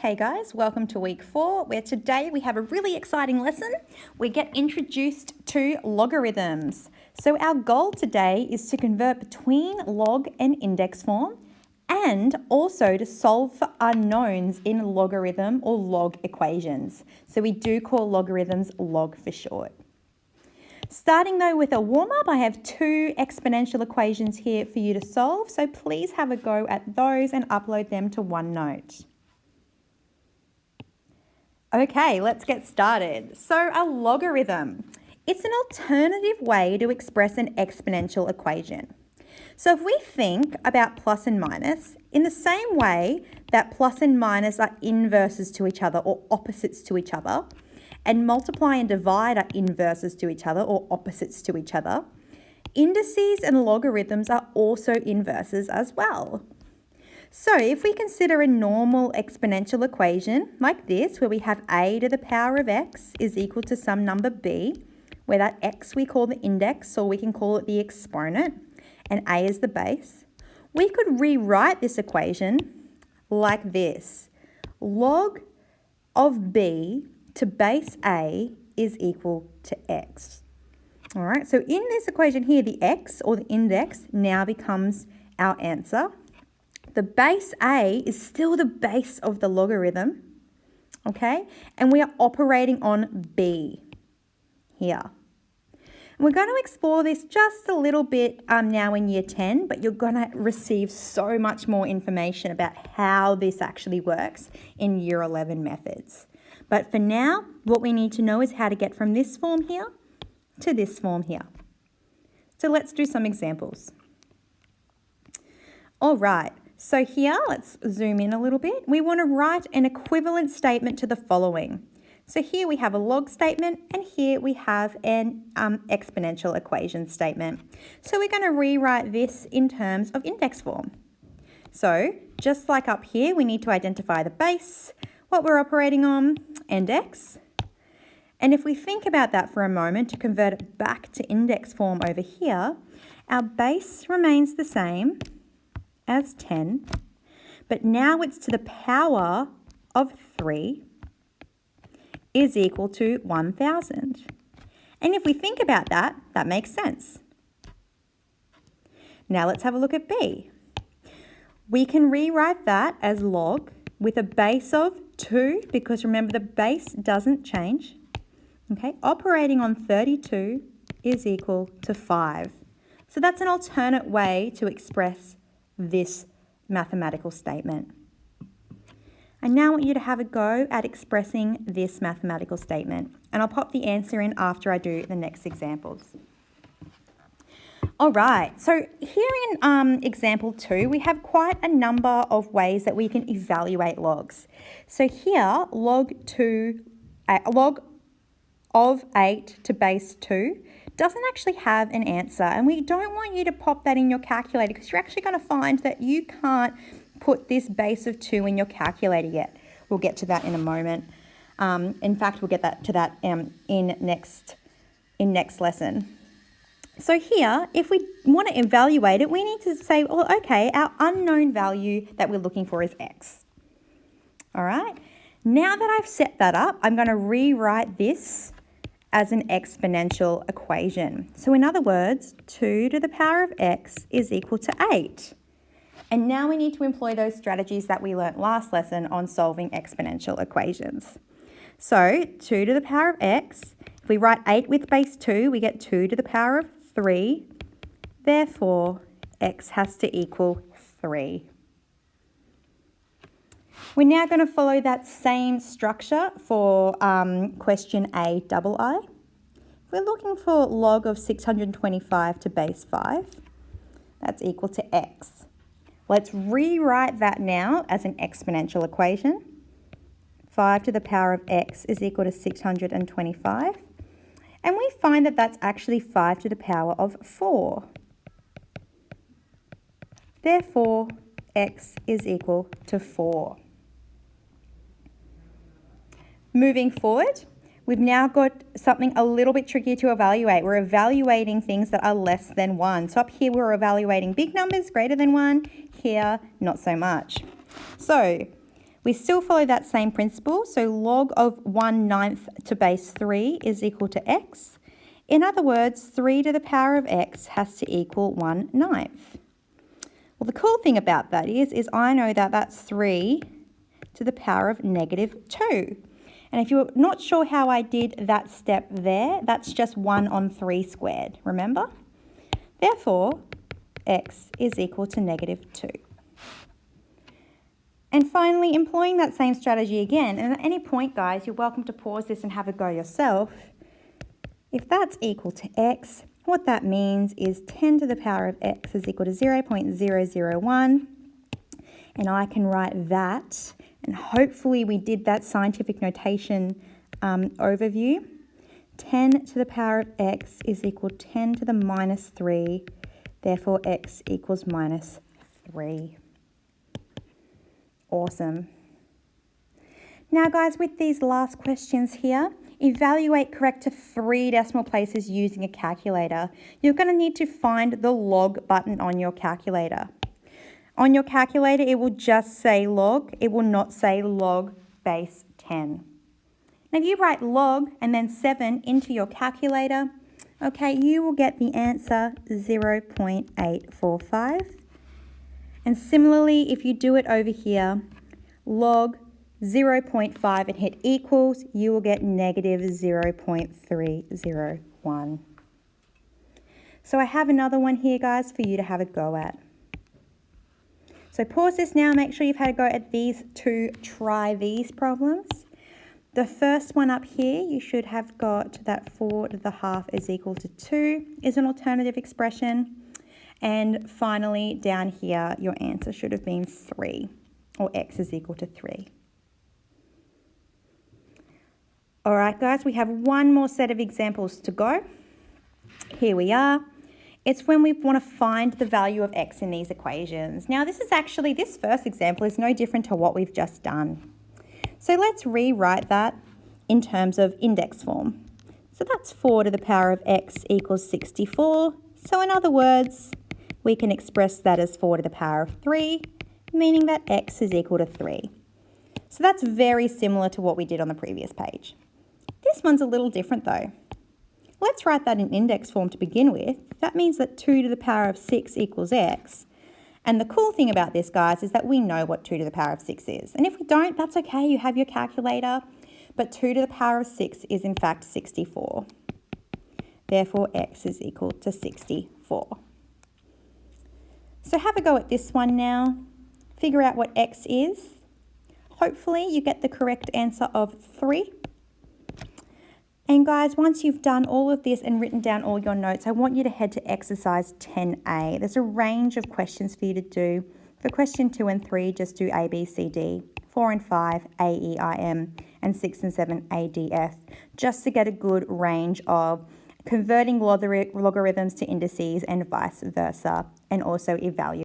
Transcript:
Hey guys, welcome to week 4, where today we have a really exciting lesson. We get introduced to logarithms. So our goal today is to convert between log and index form and also to solve for unknowns in logarithm or log equations. So we do call logarithms log for short. Starting though with a warm-up, I have 2 exponential equations here for you to solve. So please have a go at those and upload them to OneNote. Okay, let's get started. So a logarithm, it's an alternative way to express an exponential equation. So if we think about plus and minus, in the same way that plus and minus are inverses to each other or opposites to each other, and multiply and divide are inverses to each other or opposites to each other, indices and logarithms are also inverses as well. So if we consider a normal exponential equation like this, where we have a to the power of x is equal to some number b, where that x we call the index, or we can call it the exponent, and a is the base, we could rewrite this equation like this. Log of b to base a is equal to x. All right, so in this equation here, the x, or the index, now becomes our answer. The base a is still the base of the logarithm, okay? And we are operating on b here. And we're going to explore this just a little bit now in year 10, but you're going to receive so much more information about how this actually works in year 11 methods. But for now, what we need to know is how to get from this form here to this form here. So let's do some examples. All right. So here, let's zoom in a little bit. We want to write an equivalent statement to the following. So here we have a log statement, and here we have an exponential equation statement. So we're going to rewrite this in terms of index form. So just like up here, we need to identify the base, what we're operating on, and x. And if we think about that for a moment to convert it back to index form over here, our base remains the same as 10, but now it's to the power of 3 is equal to 1,000. And if we think about that, that makes sense. Now let's have a look at b. We can rewrite that as log with a base of 2, because remember the base doesn't change. Okay, operating on 32 is equal to 5. So that's an alternate way to express this mathematical statement. I now want you to have a go at expressing this mathematical statement, and I'll pop the answer in after I do the next examples. All right, so here in example 2, we have quite a number of ways that we can evaluate logs. So here, log of 8 to base 2 doesn't actually have an answer, and we don't want you to pop that in your calculator, because you're actually going to find that you can't put this base of 2 in your calculator yet. We'll get to that in a moment. In fact, we'll get to that in next lesson. So here, if we want to evaluate it, we need to say, well, okay, our unknown value that we're looking for is x. All right. Now that I've set that up, I'm going to rewrite this as an exponential equation. So in other words, 2 to the power of x is equal to 8. And now we need to employ those strategies that we learnt last lesson on solving exponential equations. So 2 to the power of x, if we write 8 with base 2, we get 2 to the power of 3. Therefore, x has to equal 3. We're now going to follow that same structure for question A double I. We're looking for log of 625 to base 5. That's equal to x. Let's rewrite that now as an exponential equation. 5 to the power of x is equal to 625. And we find that that's actually 5 to the power of 4. Therefore, x is equal to 4. Moving forward, we've now got something a little bit trickier to evaluate. We're evaluating things that are less than 1. So up here, we're evaluating big numbers greater than 1. Here, not so much. So We still follow that same principle, so log of 1/9 to base 3 is equal to x. In other words, 3 to the power of x has to equal 1/9. Well, the cool thing about that is I know that that's 3 to the power of -2. And if you're not sure how I did that step there, that's just 1 on 3 squared, remember? Therefore, x is equal to -2. And finally, employing that same strategy again, and at any point, guys, you're welcome to pause this and have a go yourself. If that's equal to x, what that means is 10 to the power of x is equal to 0.001. And I can write that, and hopefully we did that scientific notation overview. 10 to the power of x is equal to 10 to the -3. Therefore, x equals -3. Awesome. Now, guys, with these last questions here, evaluate correct to 3 decimal places using a calculator. You're going to need to find the log button on your calculator. On your calculator, it will just say log. It will not say log base 10. Now, if you write log and then 7 into your calculator, okay, you will get the answer 0.845. And similarly, if you do it over here, log 0.5 and hit equals, you will get -0.301. So I have another one here, guys, for you to have a go at. So pause this now, make sure you've had a go at these two try these problems. The first one up here, you should have got that 4 to the half is equal to 2 is an alternative expression. And finally, down here, your answer should have been 3, or x is equal to 3. All right, guys, we have one more set of examples to go. Here we are. It's when we want to find the value of x in these equations. Now, this first example is no different to what we've just done. So let's rewrite that in terms of index form. So that's 4 to the power of x equals 64. So in other words, we can express that as 4 to the power of 3, meaning that x is equal to 3. So that's very similar to what we did on the previous page. This one's a little different though. Let's write that in index form to begin with. That means that 2 to the power of 6 equals x. And the cool thing about this, guys, is that we know what 2 to the power of 6 is. And if we don't, that's okay, you have your calculator. But 2 to the power of 6 is in fact 64. Therefore, x is equal to 64. So have a go at this one now. Figure out what x is. Hopefully you get the correct answer of 3. And guys, once you've done all of this and written down all your notes, I want you to head to exercise 10A. There's a range of questions for you to do. For question 2 and 3, just do A, B, C, D. 4 and 5, A, E, I, M. And 6 and 7, A, D, F. Just to get a good range of converting logarithms to indices and vice versa. And also evaluate